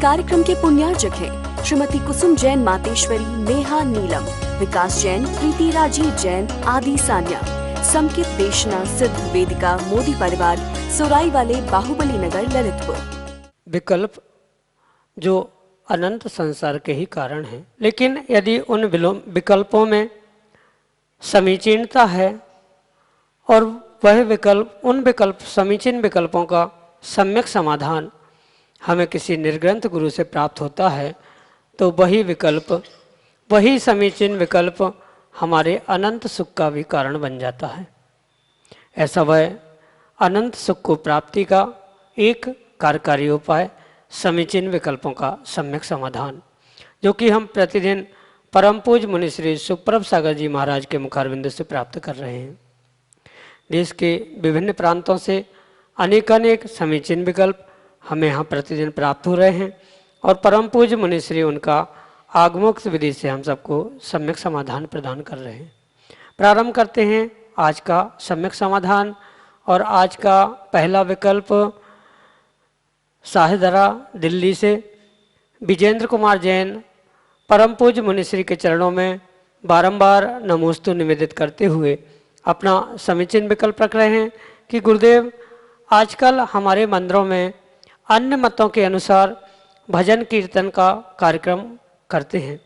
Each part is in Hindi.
कार्यक्रम के पुण्यार्चक हैं श्रीमती कुसुम जैन मातेश्वरी, नेहा नीलम, विकास जैन, प्रीति राजीव जैन, आदि सान्या, समकित देशना, सिद्ध वेदिका, मोदी परिवार, सुराई वाले, बाहुबली नगर, ललितपुर। विकल्प जो अनंत संसार के ही कारण हैं, लेकिन यदि उन विकल्पों में समीचीनता है और वह विकल्प उन समीचीन विकल्पों का सम्यक समाधान हमें किसी निर्ग्रंथ गुरु से प्राप्त होता है, तो वही समीचीन विकल्प हमारे अनंत सुख का भी कारण बन जाता है। ऐसा वह अनंत सुख को प्राप्ति का एक कार्यकारी उपाय समीचीन विकल्पों का सम्यक समाधान, जो कि हम प्रतिदिन परम पूज्य मुनि श्री सुप्रभ सागर जी महाराज के मुखारविंद से प्राप्त कर रहे हैं। देश के विभिन्न प्रांतों से अनेकानेक समीचीन विकल्प हमें यहाँ प्रतिदिन प्राप्त हो रहे हैं और परम पूज्य मुनि श्री उनका आगमोक्त विधि से हम सबको सम्यक समाधान प्रदान कर रहे हैं। प्रारंभ करते हैं आज का सम्यक समाधान। और आज का पहला विकल्प साहेदरा दिल्ली से विजेंद्र कुमार जैन परम पूज्य मुनिश्री के चरणों में बारंबार नमोस्तु निवेदित करते हुए अपना समीचीन विकल्प रख रहे हैं कि गुरुदेव, आजकल हमारे मंदिरों में अन्य मतों के अनुसार भजन कीर्तन का कार्यक्रम करते हैं,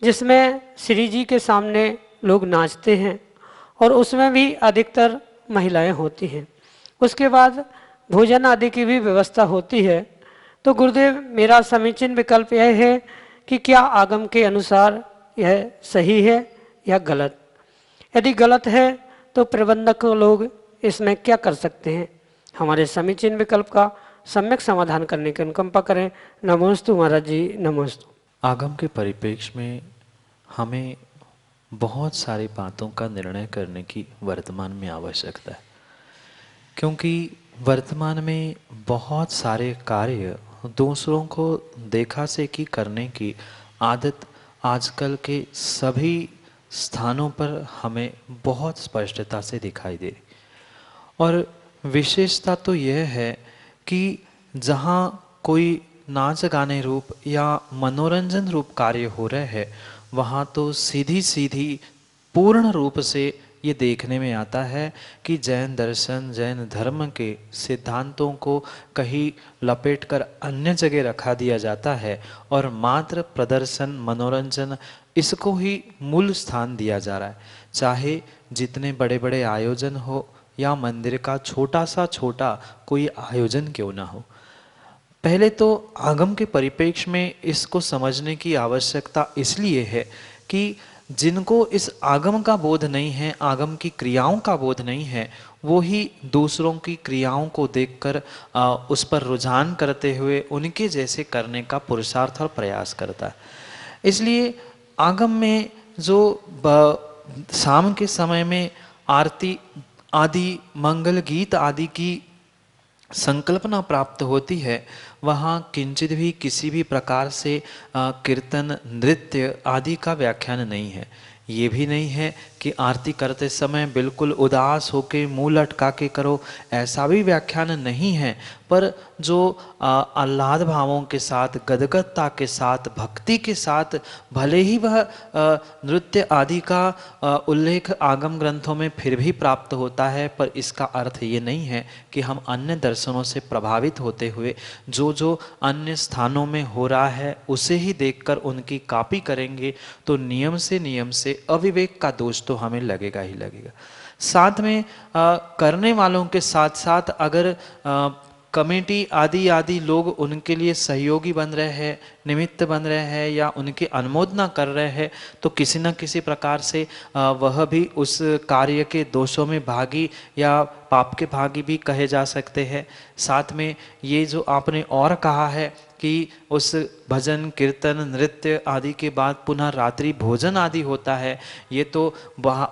जिसमें श्री जी के सामने लोग नाचते हैं और उसमें भी अधिकतर महिलाएं होती हैं। उसके बाद भोजन आदि की भी व्यवस्था होती है। तो गुरुदेव, मेरा समीचीन विकल्प यह है कि क्या आगम के अनुसार यह सही है या गलत? यदि गलत है तो प्रबंधक लोग इसमें क्या कर सकते हैं? हमारे समीचीन विकल्प का सम्यक समाधान करने की अनुकंपा करें। नमोस्तु महाराज जी, नमोस्तु। आगम के परिप्रेक्ष्य में हमें बहुत सारी बातों का निर्णय करने की वर्तमान में आवश्यकता है, क्योंकि वर्तमान में बहुत सारे कार्य दूसरों को देखा सेखी करने की आदत आजकल के सभी स्थानों पर हमें बहुत स्पष्टता से दिखाई दे रही। और विशेषता तो यह है कि जहाँ कोई नाच गाने रूप या मनोरंजन रूप कार्य हो रहे हैं, वहाँ तो सीधी सीधी पूर्ण रूप से ये देखने में आता है कि जैन दर्शन, जैन धर्म के सिद्धांतों को कहीं लपेटकर अन्य जगह रखा दिया जाता है और मात्र प्रदर्शन, मनोरंजन, इसको ही मूल स्थान दिया जा रहा है। चाहे जितने बड़े बड़े आयोजन हो या मंदिर का छोटा सा छोटा कोई आयोजन क्यों ना हो, पहले तो आगम के परिप्रेक्ष्य में इसको समझने की आवश्यकता इसलिए है कि जिनको इस आगम का बोध नहीं है, आगम की क्रियाओं का बोध नहीं है, वो ही दूसरों की क्रियाओं को देखकर उस पर रुझान करते हुए उनके जैसे करने का पुरुषार्थ और प्रयास करता है। इसलिए आगम में जो शाम के समय में आरती आदि, मंगल गीत आदि की संकल्पना प्राप्त होती है, वहाँ किंचित भी किसी भी प्रकार से कीर्तन, नृत्य आदि का व्याख्यान नहीं है। ये भी नहीं है कि आरती करते समय बिल्कुल उदास होके मुंह लटका के करो, ऐसा भी व्याख्यान नहीं है। पर जो आह्लाद भावों के साथ, गदगदता के साथ, भक्ति के साथ भले ही वह नृत्य आदि का उल्लेख आगम ग्रंथों में फिर भी प्राप्त होता है, पर इसका अर्थ ये नहीं है कि हम अन्य दर्शनों से प्रभावित होते हुए जो जो अन्य स्थानों में हो रहा है उसे ही देखकर उनकी कॉपी करेंगे, तो नियम से अविवेक का दोष तो हमें लगेगा ही लगेगा। साथ में करने वालों के साथ साथ अगर कमेटी आदि लोग उनके लिए सहयोगी बन रहे हैं, निमित्त बन रहे हैं या उनकी अनुमोदना कर रहे हैं, तो किसी न किसी प्रकार से वह भी उस कार्य के दोषों में भागी या पाप के भागी भी कहे जा सकते हैं। साथ में ये जो आपने और कहा है कि उस भजन, कीर्तन, नृत्य आदि के बाद पुनः रात्रि भोजन आदि होता है, ये तो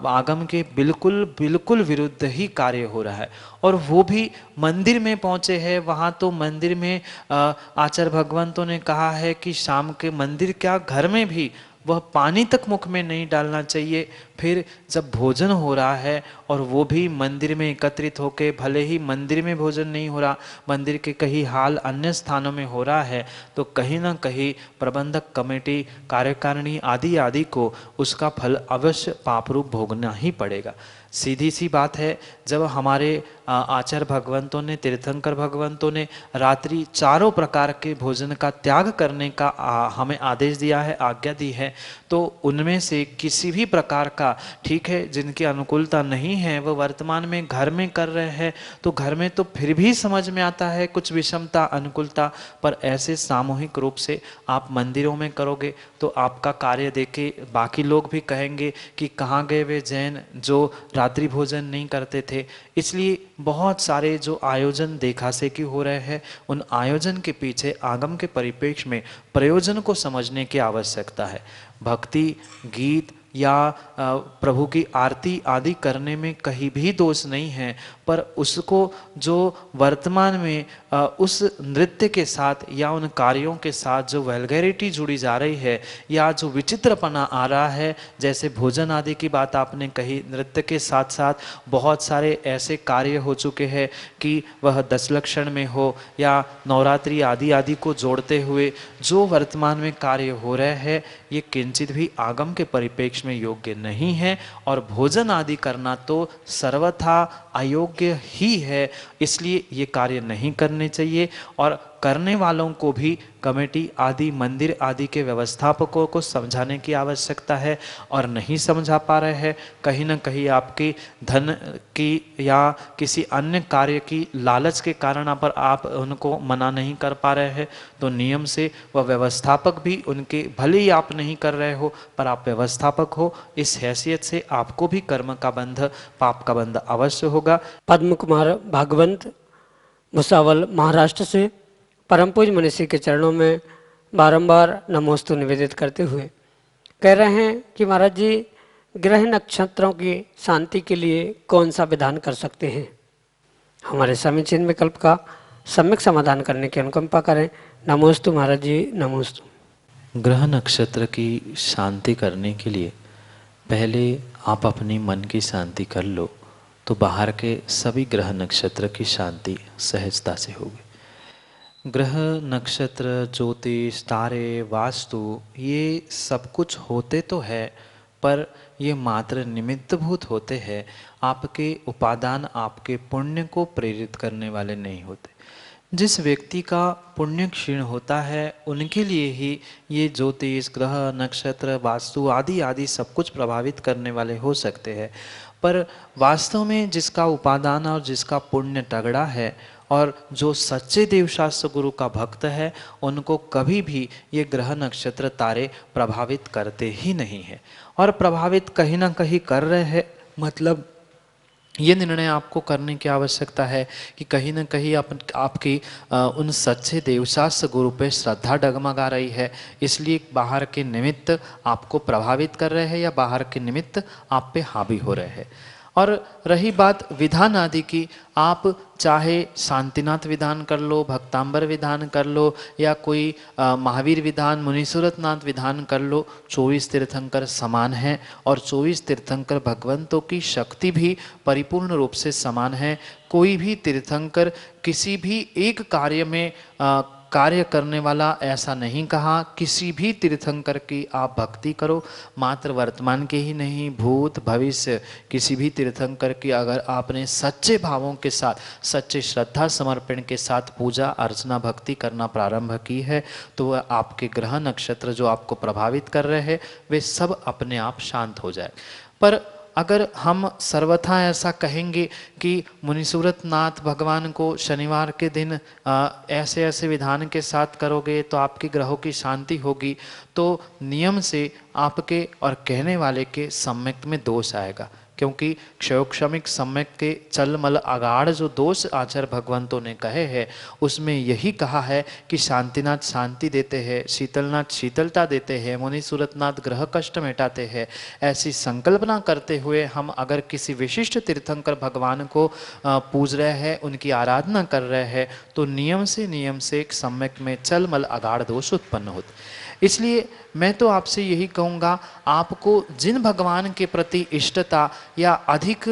आगम के बिल्कुल विरुद्ध ही कार्य हो रहा है। और वो भी मंदिर में पहुँचे हैं, वहाँ तो मंदिर में आचार्य भगवंतों ने कहा है कि शाम के मंदिर क्या, घर में भी वह पानी तक मुख में नहीं डालना चाहिए। फिर जब भोजन हो रहा है और वो भी मंदिर में एकत्रित होके, भले ही मंदिर में भोजन नहीं हो रहा, मंदिर के कहीं हाल अन्य स्थानों में हो रहा है, तो कहीं ना कहीं प्रबंधक कमेटी, कार्यकारिणी आदि आदि को उसका फल अवश्य पाप रूप भोगना ही पड़ेगा। सीधी सी बात है, जब हमारे आचार्य भगवंतों ने, तीर्थंकर भगवंतों ने रात्रि चारों प्रकार के भोजन का त्याग करने का हमें आदेश दिया है, आज्ञा दी है, तो उनमें से किसी भी प्रकार का, ठीक है जिनकी अनुकूलता नहीं है वह वर्तमान में घर में कर रहे हैं, तो घर में तो फिर भी समझ में आता है कुछ विषमता अनुकूलता, पर ऐसे सामूहिक रूप से आप मंदिरों में करोगे तो आपका कार्य देखे बाकी लोग भी कहेंगे कि कहाँ गए वे जैन जो रात्रि भोजन नहीं करते थे। इसलिए बहुत सारे जो आयोजन देखा से कि हो रहे हैं, उन आयोजन के पीछे आगम के परिप्रेक्ष्य में प्रयोजन को समझने की आवश्यकता है। भक्ति गीत या प्रभु की आरती आदि करने में कहीं भी दोष नहीं है, पर उसको जो वर्तमान में उस नृत्य के साथ या उन कार्यों के साथ जो वल्गैरिटी जुड़ी जा रही है या जो विचित्रपना आ रहा है, जैसे भोजन आदि की बात आपने कही, नृत्य के साथ साथ बहुत सारे ऐसे कार्य हो चुके हैं कि वह दशलक्षण में हो या नवरात्रि आदि आदि को जोड़ते हुए जो वर्तमान में कार्य हो रहे हैं, ये किंचित भी आगम के परिप्रेक्ष्य में योग्य नहीं है और भोजन आदि करना तो सर्वथा अयोग्य ही है। इसलिए ये कार्य नहीं करने चाहिए और करने वालों को भी कमेटी आदि मंदिर आदि के व्यवस्थापकों को समझाने की आवश्यकता है, और नहीं समझा पा रहे हैं, कहीं ना कहीं आपकी धन की या किसी अन्य कार्य की लालच के कारण पर आप उनको मना नहीं कर पा रहे हैं, तो नियम से वह व्यवस्थापक भी उनके, भले ही आप नहीं कर रहे हो पर आप व्यवस्थापक हो, इस हैसियत से आपको भी कर्म का बंध, पाप का बंध अवश्य होगा। पद्म कुमार भागवंत भुसावल महाराष्ट्र से परम पूज्य मनीषी के चरणों में बारंबार नमोस्तु निवेदित करते हुए कह रहे हैं कि महाराज जी, ग्रह नक्षत्रों की शांति के लिए कौन सा विधान कर सकते हैं? हमारे समीचीन विकल्प का सम्यक समाधान करने की अनुकंपा करें। नमोस्तु महाराज जी, नमोस्तु। ग्रह नक्षत्र की शांति करने के लिए पहले आप अपनी मन की शांति कर लो, तो बाहर के सभी ग्रह नक्षत्र की शांति सहजता से होगी। ग्रह नक्षत्र ज्योतिष तारे वास्तु ये सब कुछ होते तो है, पर ये मात्र निमित्तभूत होते हैं, आपके उपादान आपके पुण्य को प्रेरित करने वाले नहीं होते। जिस व्यक्ति का पुण्य क्षीण होता है उनके लिए ही ये ज्योतिष ग्रह नक्षत्र वास्तु आदि आदि सब कुछ प्रभावित करने वाले हो सकते हैं, पर वास्तव में जिसका उपादान और जिसका पुण्य तगड़ा है और जो सच्चे देवशास्त्र गुरु का भक्त है, उनको कभी भी ये ग्रह नक्षत्र तारे प्रभावित करते ही नहीं है। और प्रभावित कहीं ना कहीं कर रहे हैं, मतलब ये निर्णय आपको करने की आवश्यकता है कि कहीं ना कहीं आपकी उन सच्चे देवशास्त्र गुरु पे श्रद्धा डगमगा रही है, इसलिए बाहर के निमित्त आपको प्रभावित कर रहे हैं या बाहर के निमित्त आप पे हावी हो रहे हैं। और रही बात विधान आदि की, आप चाहे शांतिनाथ विधान कर लो, भक्तांबर विधान कर लो या कोई महावीर विधान, मुनीसुरतनाथ विधान कर लो, 24 तीर्थंकर समान हैं और 24 तीर्थंकर भगवंतों की शक्ति भी परिपूर्ण रूप से समान है। कोई भी तीर्थंकर किसी भी एक कार्य में कार्य करने वाला ऐसा नहीं कहा। किसी भी तीर्थंकर की आप भक्ति करो, मात्र वर्तमान के ही नहीं, भूत भविष्य किसी भी तीर्थंकर की अगर आपने सच्चे भावों के साथ, सच्चे श्रद्धा समर्पण के साथ पूजा अर्चना भक्ति करना प्रारंभ की है, तो वह आपके ग्रह नक्षत्र जो आपको प्रभावित कर रहे हैं वे सब अपने आप शांत हो जाए। पर अगर हम सर्वथा ऐसा कहेंगे कि मुनीसुरतनाथ भगवान को शनिवार के दिन ऐसे ऐसे विधान के साथ करोगे तो आपके ग्रहों की शांति होगी, तो नियम से आपके और कहने वाले के सम्यक में दोष आएगा, क्योंकि क्षयोक्षमिक सम्यक के चलमल अगाढ़ जो दोष आचार्य भगवंतों ने कहे हैं उसमें यही कहा है कि शांतिनाथ शांति देते हैं, शीतलनाथ शीतलता देते हैं, मुनीसुरतनाथ ग्रह कष्ट मिटाते हैं। ऐसी संकल्पना करते हुए हम अगर किसी विशिष्ट तीर्थंकर भगवान को पूज रहे हैं, उनकी आराधना कर रहे हैं, तो नियम से एक सम्यक में चलमल अगाढ़ दोष उत्पन्न होते। इसलिए मैं तो आपसे यही कहूँगा, आपको जिन भगवान के प्रति इष्टता या अधिक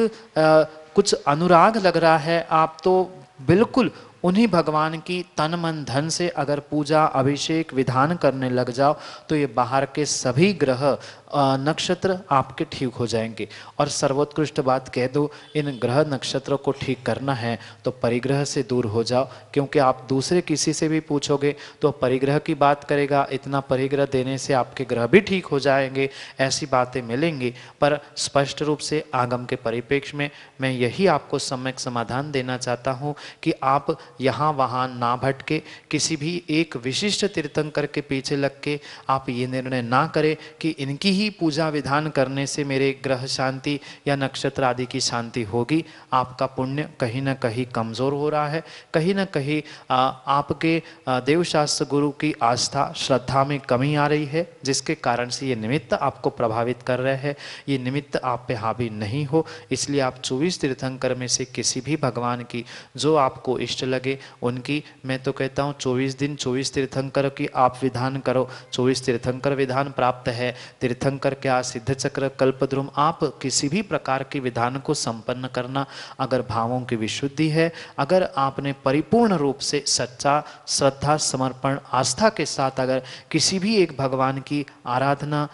कुछ अनुराग लग रहा है, आप तो बिल्कुल उन्हीं भगवान की तन मन धन से अगर पूजा अभिषेक विधान करने लग जाओ तो ये बाहर के सभी ग्रह नक्षत्र आपके ठीक हो जाएंगे। और सर्वोत्कृष्ट बात कह दो, इन ग्रह नक्षत्रों को ठीक करना है तो परिग्रह से दूर हो जाओ, क्योंकि आप दूसरे किसी से भी पूछोगे तो परिग्रह की बात करेगा, इतना परिग्रह देने से आपके ग्रह भी ठीक हो जाएंगे, ऐसी बातें मिलेंगी। पर स्पष्ट रूप से आगम के परिप्रेक्ष्य में मैं यही आपको सम्यक समाधान देना चाहता हूँ कि आप यहाँ वहाँ ना भटके, किसी भी एक विशिष्ट तीर्थंकर के पीछे लग के आप ये निर्णय ना करें कि इनकी ही पूजा विधान करने से मेरे ग्रह शांति या नक्षत्र आदि की शांति होगी। आपका पुण्य कहीं ना कहीं कमज़ोर हो रहा है, कहीं ना कहीं आपके देवशास्त्र गुरु की आस्था श्रद्धा में कमी आ रही है, जिसके कारण से ये निमित्त आपको प्रभावित कर रहे हैं। ये निमित्त आप पे हावी नहीं हो, इसलिए आप 24 तीर्थंकर में से किसी भी भगवान की जो आपको इष्ट लगे उनकी, मैं तो कहता हूँ 24 दिन 24 तीर्थंकर की आप विधान करो। 24 तीर्थंकर विधान प्राप्त है, तीर्थंकर क्या सिद्ध चक्र कल्पद्रुम, आप किसी भी प्रकार के विधान को संपन्न करना। अगर भावों की विशुद्धि है, अगर आपने परिपूर्ण रूप से सच्चा श्रद्धा समर्पण आस्था के साथ अगर किसी भी एक भगवान की आराधना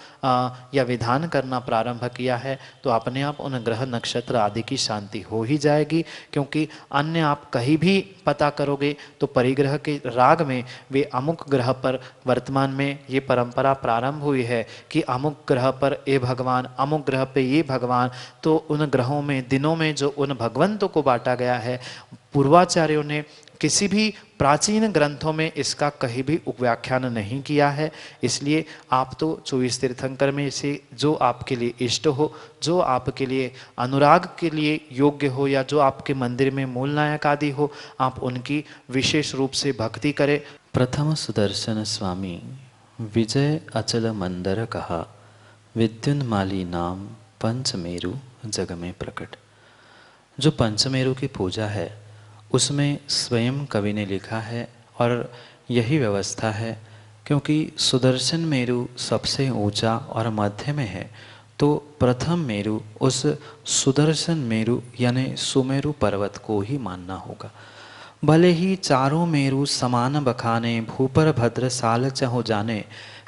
या विधान करना प्रारंभ किया है तो अपने आप उन ग्रह नक्षत्र आदि की शांति हो ही जाएगी। क्योंकि अन्य आप कहीं भी पता करोगे तो परिग्रह के राग में वे अमुक ग्रह पर वर्तमान में ये परंपरा प्रारंभ हुई है कि अमुक ग्रह पर ये भगवान, अमुक ग्रह पे ये भगवान, तो उन ग्रहों में दिनों में जो उन भगवंतों को बांटा गया है, पूर्वाचार्यों ने किसी भी प्राचीन ग्रंथों में इसका कहीं भी उपव्याख्यान नहीं किया है। इसलिए आप तो 24 तीर्थंकर में से जो आपके लिए इष्ट हो, जो आपके लिए अनुराग के लिए योग्य हो, या जो आपके मंदिर में मूल नायक आदि हो, आप उनकी विशेष रूप से भक्ति करें। प्रथम सुदर्शन स्वामी विजय अचल मंदर कहा, विद्युन्माली नाम पंचमेरु जग में प्रकट। जो पंचमेरु की पूजा है उसमें स्वयं कवि ने लिखा है और यही व्यवस्था है, क्योंकि सुदर्शन मेरु सबसे ऊंचा और मध्य में है, तो प्रथम मेरु उस सुदर्शन मेरु यानी सुमेरु पर्वत को ही मानना होगा। भले ही चारों मेरु समान बखाने, भूपर भद्र साल चहो जाने,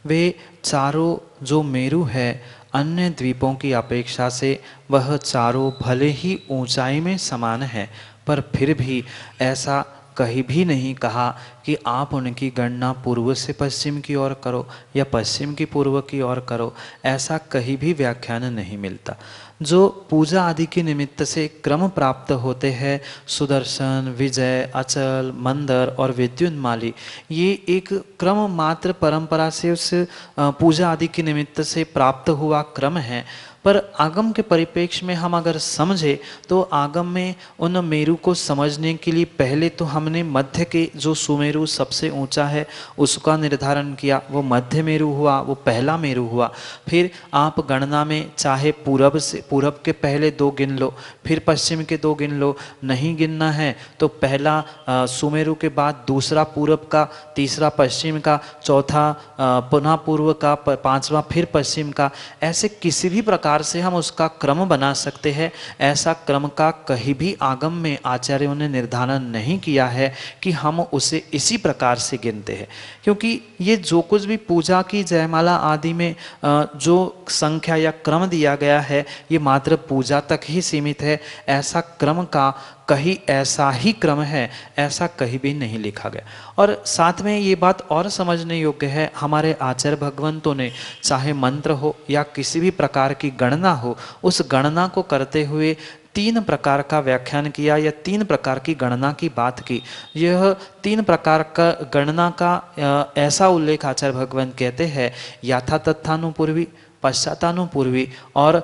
वे चारों जो मेरु है अन्य द्वीपों की अपेक्षा से वह चारों भले ही ऊंचाई में समान है, पर फिर भी ऐसा कहीं भी नहीं कहा कि आप उनकी गणना पूर्व से पश्चिम की ओर करो या पश्चिम की पूर्व की ओर करो, ऐसा कहीं भी व्याख्यान नहीं मिलता। जो पूजा आदि के निमित्त से क्रम प्राप्त होते हैं, सुदर्शन, विजय, अचल, मंदर और विद्युन्माली, ये एक क्रम मात्र परंपरा से उस पूजा आदि के निमित्त से प्राप्त हुआ क्रम है। पर आगम के परिप्रेक्ष्य में हम अगर समझे तो आगम में उन मेरु को समझने के लिए पहले तो हमने मध्य के जो सुमेरु सबसे ऊंचा है उसका निर्धारण किया, वो मध्य मेरु हुआ, वो पहला मेरु हुआ। फिर आप गणना में चाहे पूरब के पहले 2 गिन लो, फिर पश्चिम के 2 गिन लो, नहीं गिनना है तो पहला सुमेरु के बाद दूसरा पूरब का, तीसरा पश्चिम का, चौथा पुनः पूर्व का, 5वां फिर पश्चिम का, ऐसे किसी भी प्रकार से हम उसका क्रम बना सकते हैं। ऐसा क्रम का कहीं भी आगम में आचार्यों ने निर्धारण नहीं किया है कि हम उसे इसी प्रकार से गिनते हैं, क्योंकि ये जो कुछ भी पूजा की जयमाला आदि में जो संख्या या क्रम दिया गया है ये मात्र पूजा तक ही सीमित है। ऐसा क्रम का कहीं ऐसा ही क्रम है ऐसा कहीं भी नहीं लिखा गया। और साथ में ये बात और समझने योग्य है, हमारे आचार्य भगवंतों ने चाहे मंत्र हो या किसी भी प्रकार की गणना हो, उस गणना को करते हुए 3 प्रकार का व्याख्यान किया या 3 प्रकार की गणना की बात की। यह 3 प्रकार का गणना का ऐसा उल्लेख आचार्य भगवंत कहते हैं, यथा तथानुपूर्वी, पश्चातानुपूर्वी और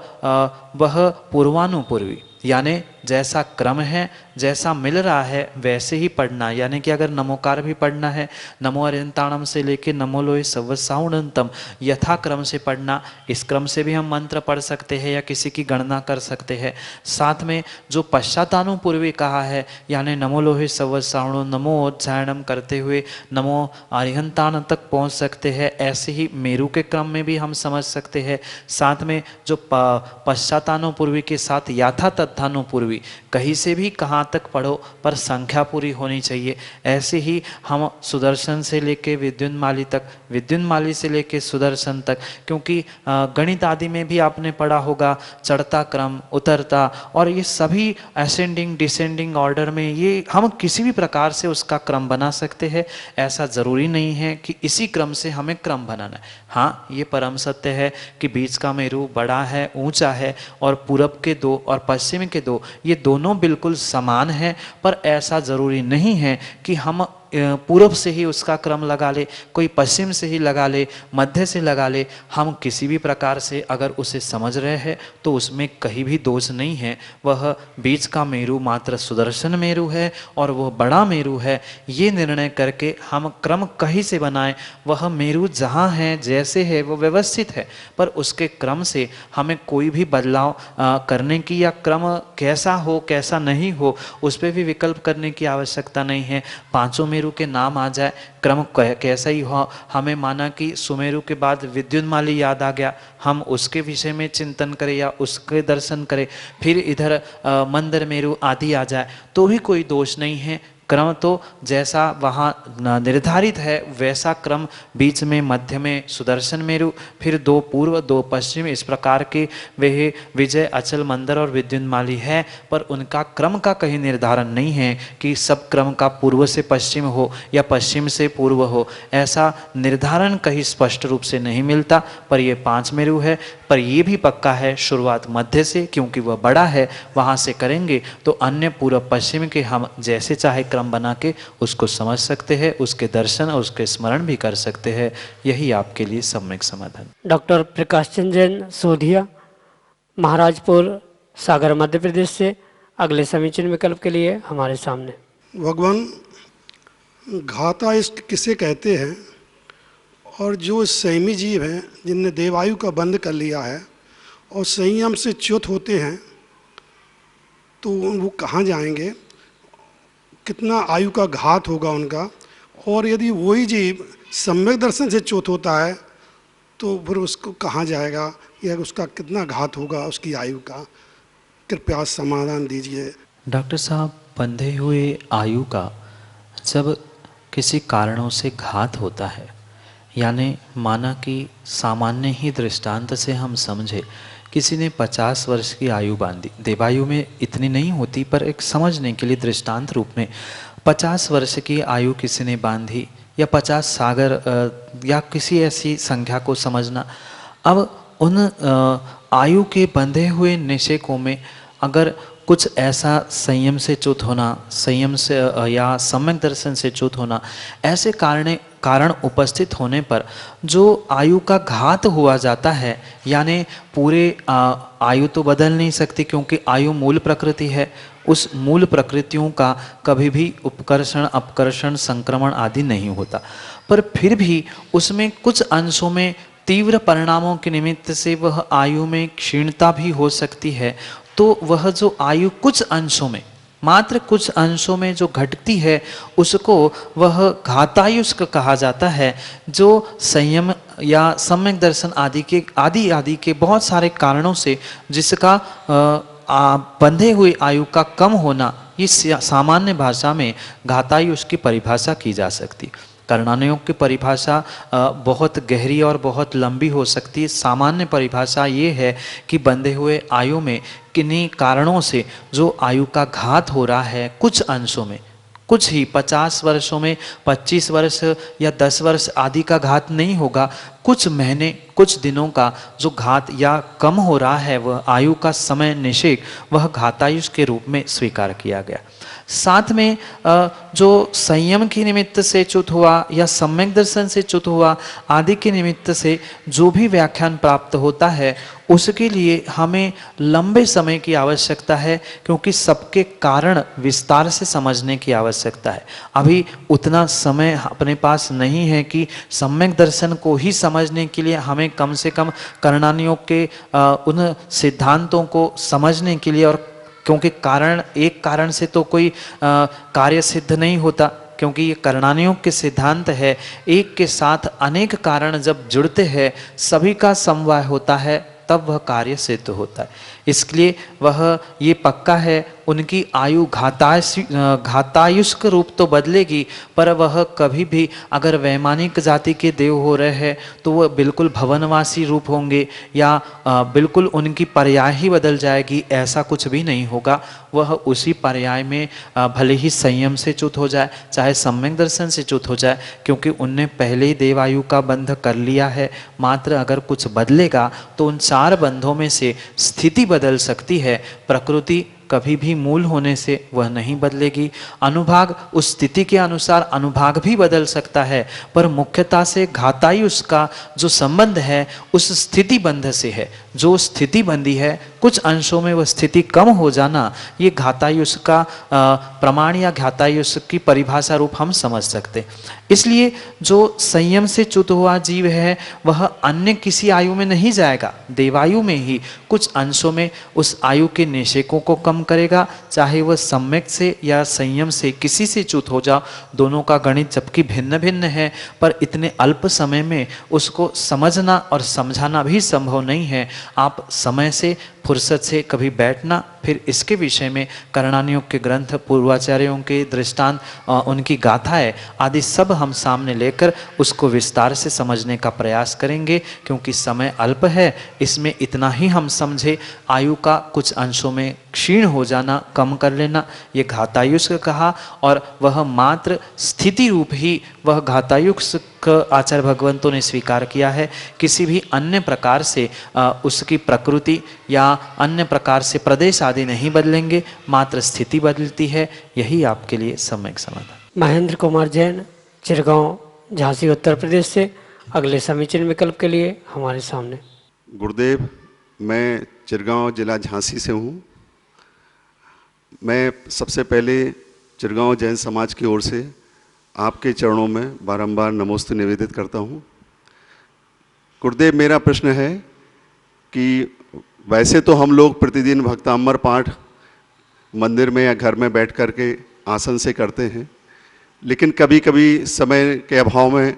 वह पूर्वानुपूर्वी। यानी जैसा क्रम है, जैसा मिल रहा है वैसे ही पढ़ना। यानी कि अगर नमोकार भी पढ़ना है, नमो अरियंताणम से लेके नमो लोय सवसाउणंतम यथा क्रम से पढ़ना। इस क्रम से भी हम मंत्र पढ़ सकते हैं या किसी की गणना कर सकते हैं। साथ में जो पश्चातानुपूर्वी कहा है, यानी नमो लोहे सवसाउणो नमो उच्चारणम करते हुए नमो अरिहंताण तक पहुंच सकते हैं। ऐसे ही मेरु के क्रम में भी हम समझ सकते हैं। साथ में जो पश्चातानुपूर्वी के साथ याथा तत्थानुपूर्वी, कहीं से भी कहाँ तक पढ़ो पर संख्या पूरी होनी चाहिए। ऐसे ही हम सुदर्शन से लेके विद्युन्माली तक, विद्युन्माली से लेके सुदर्शन तक, क्योंकि गणित आदि में भी आपने पढ़ा होगा चढ़ता क्रम, उतरता, और ये सभी असेंडिंग डिसेंडिंग ऑर्डर में ये हम किसी भी प्रकार से उसका क्रम बना सकते हैं। ऐसा ज़रूरी नहीं है कि इसी क्रम से हमें क्रम बनाना है। हाँ, ये परम सत्य है कि बीच का मेरु बड़ा है, ऊंचा है, और पूरब के दो और पश्चिम के दो ये दोनों बिल्कुल समान हैं। पर ऐसा ज़रूरी नहीं है कि हम पूरब से ही उसका क्रम लगा ले, कोई पश्चिम से ही लगा ले, मध्य से लगा ले। हम किसी भी प्रकार से अगर उसे समझ रहे हैं तो उसमें कहीं भी दोष नहीं है। वह बीच का मेरु मात्र सुदर्शन मेरु है और वह बड़ा मेरु है, ये निर्णय करके हम क्रम कहीं से बनाएं। वह मेरु जहाँ है, जैसे है, वो व्यवस्थित है, पर उसके क्रम से हमें कोई भी बदलाव करने की, या क्रम कैसा हो कैसा नहीं हो उस पर भी विकल्प करने की आवश्यकता नहीं है। पांचों मेरु के नाम आ जाए, क्रम कैसा ही हो, हमें माना कि सुमेरु के बाद विद्युन्माली याद आ गया, हम उसके विषय में चिंतन करें या उसके दर्शन करें, फिर इधर मंदर मेरु आदि आ जाए तो भी कोई दोष नहीं है। क्रम तो जैसा वहाँ निर्धारित है वैसा क्रम, बीच में मध्य में सुदर्शन मेरु, फिर दो पूर्व दो पश्चिम, इस प्रकार के वे विजय, अचल, मंदर और विद्युन्माली है। पर उनका क्रम का कहीं निर्धारण नहीं है कि सब क्रम का पूर्व से पश्चिम हो या पश्चिम से पूर्व हो, ऐसा निर्धारण कहीं स्पष्ट रूप से नहीं मिलता। पर ये पांच मेरु है, पर ये भी पक्का है शुरुआत मध्य से, क्योंकि वह बड़ा है, वहाँ से करेंगे तो अन्य पूर्व पश्चिम के हम जैसे चाहे क्रम बना के उसको समझ सकते हैं, उसके दर्शन और उसके स्मरण भी कर सकते हैं। यही आपके लिए सम्यक समाधान। डॉक्टर प्रकाश चंद्र जैन सोधिया, महाराजपुर, सागर, मध्य प्रदेश से अगले समीचीन विकल्प के लिए हमारे सामने। भगवान, घाता इष्ट किसे कहते हैं, और जो संयमी जीव हैं जिनने देवायु का बंद कर लिया है और संयम से च्युत होते हैं, तो वो कहाँ जाएंगे, कितना आयु का घात होगा उनका। और यदि वही जीव सम्यक दर्शन से च्युत होता है तो फिर उसको कहाँ जाएगा, या उसका कितना घात होगा उसकी आयु का। कृपया समाधान दीजिए। डॉक्टर साहब, बंधे हुए आयु का जब किसी कारणों से घात होता है, यानी माना कि सामान्य ही दृष्टांत से हम समझे, किसी ने 50 वर्ष की आयु बांधी, देवायु में इतनी नहीं होती पर एक समझने के लिए दृष्टांत रूप में 50 वर्ष की आयु किसी ने बांधी, या 50 सागर या किसी ऐसी संख्या को समझना। अब उन आयु के बंधे हुए निषेकों में अगर कुछ ऐसा संयम से च्युत होना, संयम से या सम्यक दर्शन से च्युत होना, ऐसे कारण उपस्थित होने पर जो आयु का घात हुआ जाता है, यानी पूरे आयु तो बदल नहीं सकती क्योंकि आयु मूल प्रकृति है, उस मूल प्रकृतियों का कभी भी उपकर्षण, अपकर्षण, संक्रमण आदि नहीं होता, पर फिर भी उसमें कुछ अंशों में तीव्र परिणामों के निमित्त से वह आयु में क्षीणता भी हो सकती है। तो वह जो आयु कुछ अंशों में, मात्र कुछ अंशों में जो घटती है, उसको वह घातायुष्क कहा जाता है, जो संयम या सम्यक दर्शन आदि के बहुत सारे कारणों से जिसका बंधे हुए आयु का कम होना, इस सामान्य भाषा में घातायुष्क की परिभाषा की जा सकती। कर्णानुयोग की परिभाषा बहुत गहरी और बहुत लंबी हो सकती है। सामान्य परिभाषा ये है कि बंधे हुए आयु में किन्हीं कारणों से जो आयु का घात हो रहा है, कुछ अंशों में, कुछ ही 50 वर्षों में 25 वर्ष या 10 वर्ष आदि का घात नहीं होगा, कुछ महीने, कुछ दिनों का जो घात या कम हो रहा है, वह आयु का समय निषेक, वह घातायुष के रूप में स्वीकार किया गया। साथ में जो संयम के निमित्त से च्युत हुआ या सम्यक दर्शन से च्युत हुआ आदि के निमित्त से जो भी व्याख्यान प्राप्त होता है उसके लिए हमें लंबे समय की आवश्यकता है, क्योंकि सबके कारण विस्तार से समझने की आवश्यकता है। अभी उतना समय अपने पास नहीं है कि सम्यक दर्शन को ही समझने के लिए हमें कम से कम करणानियोग के उन सिद्धांतों को समझने के लिए, और क्योंकि एक कारण से तो कोई कार्य सिद्ध नहीं होता, क्योंकि ये करणानियोग के सिद्धांत है, एक के साथ अनेक कारण जब जुड़ते हैं सभी का समवाय होता है तब वह कार्य सिद्ध होता है। इसलिए वह ये पक्का है उनकी आयु घातायुष्क रूप तो बदलेगी, पर वह कभी भी अगर वैमानिक जाति के देव हो रहे हैं तो वह बिल्कुल भवनवासी रूप होंगे या बिल्कुल उनकी पर्याय ही बदल जाएगी, ऐसा कुछ भी नहीं होगा। वह उसी पर्याय में भले ही संयम से च्युत हो जाए चाहे सम्यक दर्शन से च्युत हो जाए, क्योंकि उनने पहले ही देवायु का बंध कर लिया है। मात्र अगर कुछ बदलेगा तो उन 4 बंधों में से स्थिति बदल सकती है, प्रकृति कभी भी मूल होने से वह नहीं बदलेगी। अनुभाग उस स्थिति के अनुसार अनुभाग भी बदल सकता है, पर मुख्यतः से घातायुष का जो संबंध है उस स्थिति बंध से है। जो स्थिति बंधी है कुछ अंशों में वह स्थिति कम हो जाना, ये घातायुष का प्रमाण या घातायुष की परिभाषा रूप हम समझ सकते। इसलिए जो संयम से च्युत हुआ जीव है वह अन्य किसी आयु में नहीं जाएगा, देवायु में ही कुछ अंशों में उस आयु के निषेकों को कम करेगा, चाहे वह सम्यक से या संयम से किसी से च्युत हो जाओ। दोनों का गणित जबकि भिन्न भिन्न है, पर इतने अल्प समय में उसको समझना और समझाना भी संभव नहीं है। आप समय से फुर्सत से कभी बैठना, फिर इसके विषय में करणानियोग के ग्रंथ, पूर्वाचार्यों के दृष्टांत, उनकी गाथाएं आदि सब हम सामने लेकर उसको विस्तार से समझने का प्रयास करेंगे, क्योंकि समय अल्प है। इसमें इतना ही हम समझे, आयु का कुछ अंशों में क्षीण हो जाना, कम कर लेना, ये घातायुष्क कहा। और वह मात्र स्थिति रूप ही वह घातायुष्क आचार्य भगवंतों ने स्वीकार किया है। किसी भी अन्य प्रकार से उसकी प्रकृति या अन्य प्रकार से प्रदेश आदि नहीं बदलेंगे, मात्र स्थिति बदलती है। यही आपके लिए सम्यक समाधान। महेंद्र कुमार जैन, चिरगांव, झांसी, उत्तर प्रदेश से अगले समीचीन विकल्प के लिए हमारे सामने। गुरुदेव, मैं चिरगांव जिला झांसी से हूँ। मैं सबसे पहले चिरगांव जैन समाज की ओर से आपके चरणों में बारंबार नमोस्तु निवेदित करता हूँ। गुरुदेव, मेरा प्रश्न है कि वैसे तो हम लोग प्रतिदिन भक्तांबर पाठ मंदिर में या घर में बैठ कर के आसन से करते हैं, लेकिन कभी कभी समय के अभाव में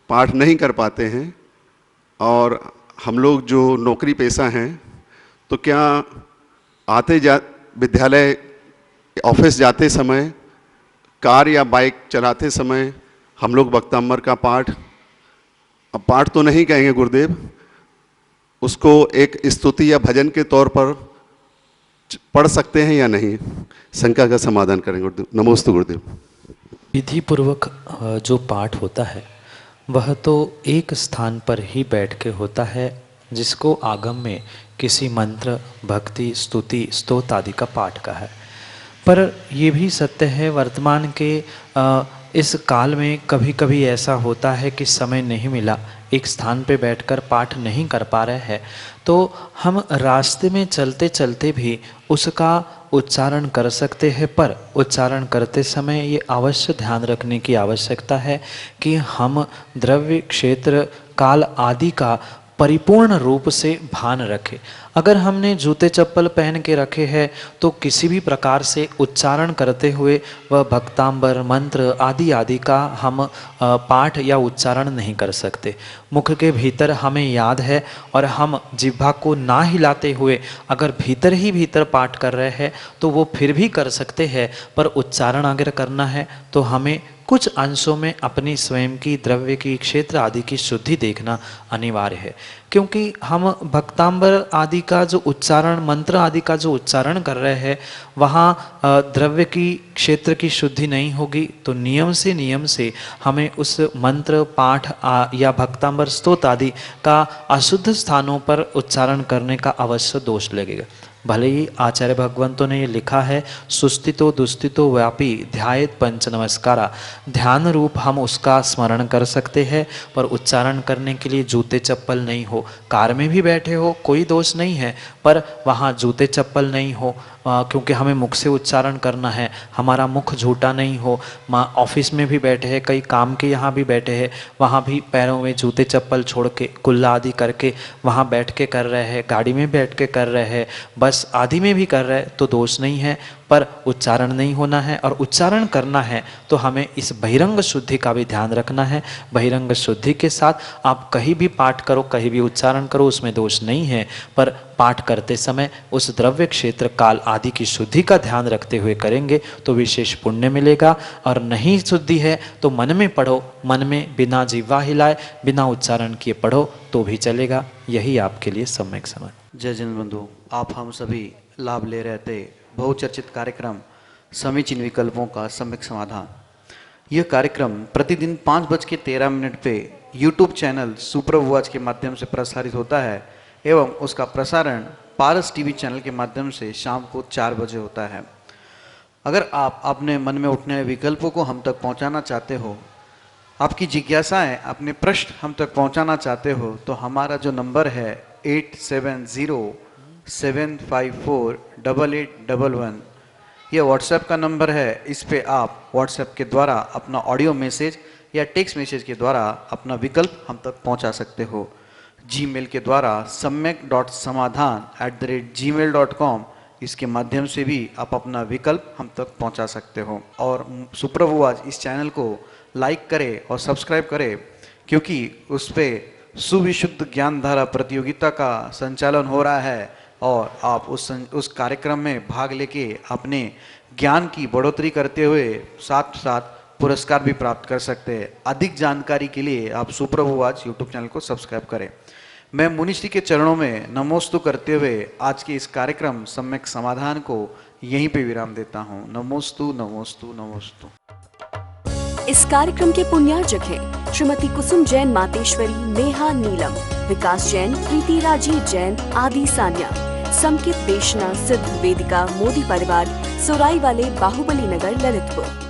पाठ नहीं कर पाते हैं। और हम लोग जो नौकरी पेशा हैं, तो क्या विद्यालय ऑफिस जाते समय, कार या बाइक चलाते समय हम लोग भक्तांबर का पाठ, अब पाठ तो नहीं कहेंगे गुरुदेव, उसको एक स्तुति या भजन के तौर पर पढ़ सकते हैं या नहीं? शंका का समाधान करेंगे गुरुदेव। नमोस्तु गुरुदेव। विधि पूर्वक जो पाठ होता है वह तो एक स्थान पर ही बैठ के होता है, जिसको आगम में किसी मंत्र, भक्ति, स्तुति, स्तोत्र आदि का पाठ का है। पर ये भी सत्य है, वर्तमान के इस काल में कभी कभी ऐसा होता है कि समय नहीं मिला, एक स्थान पे बैठकर पाठ नहीं कर पा रहे हैं, तो हम रास्ते में चलते चलते भी उसका उच्चारण कर सकते हैं। पर उच्चारण करते समय ये अवश्य ध्यान रखने की आवश्यकता है कि हम द्रव्य, क्षेत्र, काल आदि का परिपूर्ण रूप से भान रखें। अगर हमने जूते चप्पल पहन के रखे हैं तो किसी भी प्रकार से उच्चारण करते हुए वह भक्तांबर, मंत्र आदि आदि का हम पाठ या उच्चारण नहीं कर सकते। मुख के भीतर हमें याद है और हम जिह्वा को ना हिलाते हुए अगर भीतर ही भीतर पाठ कर रहे हैं तो वो फिर भी कर सकते हैं, पर उच्चारण अगर करना है तो हमें कुछ अंशों में अपनी स्वयं की, द्रव्य की, क्षेत्र आदि की शुद्धि देखना अनिवार्य है। क्योंकि हम भक्तांबर आदि का जो उच्चारण, मंत्र आदि का जो उच्चारण कर रहे हैं, वहाँ द्रव्य की, क्षेत्र की शुद्धि नहीं होगी, तो नियम से हमें उस मंत्र, पाठ या भक्तांबर स्तोत्र आदि का अशुद्ध स्थानों पर उच्चारण करने का अवश्य दोष लगेगा। भले ही आचार्य भगवंतों ने ये लिखा है, सुस्थितो दुस्थितो व्यापी ध्यायेत पंच नमस्कारा, ध्यान रूप हम उसका स्मरण कर सकते हैं, पर उच्चारण करने के लिए जूते चप्पल नहीं हो। कार में भी बैठे हो कोई दोष नहीं है, पर वहाँ जूते चप्पल नहीं हो, क्योंकि हमें मुख से उच्चारण करना है, हमारा मुख झूठा नहीं हो। ऑफिस में भी बैठे हैं, कई काम के यहाँ भी बैठे हैं, वहाँ भी पैरों में जूते चप्पल छोड़ के कुल्ला आदि करके वहाँ बैठ के कर रहे हैं, गाड़ी में बैठ के कर रहे हैं, बस आदि में भी कर रहे हैं तो दोष नहीं है, पर उच्चारण नहीं होना है। और उच्चारण करना है तो हमें इस बहिरंग शुद्धि का भी ध्यान रखना है। बहिरंग शुद्धि के साथ आप कहीं भी पाठ करो, कहीं भी उच्चारण करो, उसमें दोष नहीं है, पर पाठ करते समय उस द्रव्य क्षेत्र काल आदि की शुद्धि का ध्यान रखते हुए करेंगे तो विशेष पुण्य मिलेगा। और नहीं शुद्धि है तो मन में पढ़ो, मन में बिना जीवा हिलाए बिना उच्चारण किए पढ़ो तो भी चलेगा। यही आपके लिए सम्यक समझ। जय जिन बंधु, आप हम सभी लाभ ले रहे थे बहुचर्चित कार्यक्रम समीचीन विकल्पों का सम्यक समाधान। यह कार्यक्रम प्रतिदिन 5:13 पे YouTube चैनल सुप्रभुवाच के माध्यम से प्रसारित होता है एवं उसका प्रसारण पारस टीवी चैनल के माध्यम से शाम को 4 बजे होता है। अगर आप अपने मन में उठने वाले विकल्पों को हम तक पहुंचाना चाहते हो, आपकी जिज्ञासाएं, अपने प्रश्न हम तक पहुंचाना चाहते हो, तो हमारा जो नंबर है 8707548811, यह व्हाट्सएप का नंबर है। इस पे आप व्हाट्सएप के द्वारा अपना ऑडियो मैसेज या टेक्स्ट मैसेज के द्वारा अपना विकल्प हम तक पहुंचा सकते हो। जीमेल के द्वारा samyak.samadhan@gmail.com, इसके माध्यम से भी आप अपना विकल्प हम तक पहुंचा सकते हो। और सुप्रभुवाच इस चैनल को लाइक करें और सब्सक्राइब करें, क्योंकि उस पर सुविशुद्ध ज्ञान धारा प्रतियोगिता का संचालन हो रहा है और आप उस कार्यक्रम में भाग लेके अपने ज्ञान की बढ़ोतरी करते हुए साथ साथ पुरस्कार भी प्राप्त कर सकते हैं। अधिक जानकारी के लिए आप सुप्रभुवाच यूट्यूब चैनल को सब्सक्राइब करें। मैं मुनिश्री के चरणों में नमोस्तु करते हुए आज के इस कार्यक्रम सम्यक समाधान को यहीं पे विराम देता हूँ। नमोस्तु नमोस्तु नमोस्तु। इस कार्यक्रम के पुण्यार्जक हैं श्रीमती कुसुम जैन मातेश्वरी, नेहा नीलम, विकास जैन, प्रीति राजी जैन, आदि सान्या, समकित देशना सिद्ध वेदिका मोदी परिवार, सोराई वाले, बाहुबली नगर, ललितपुर।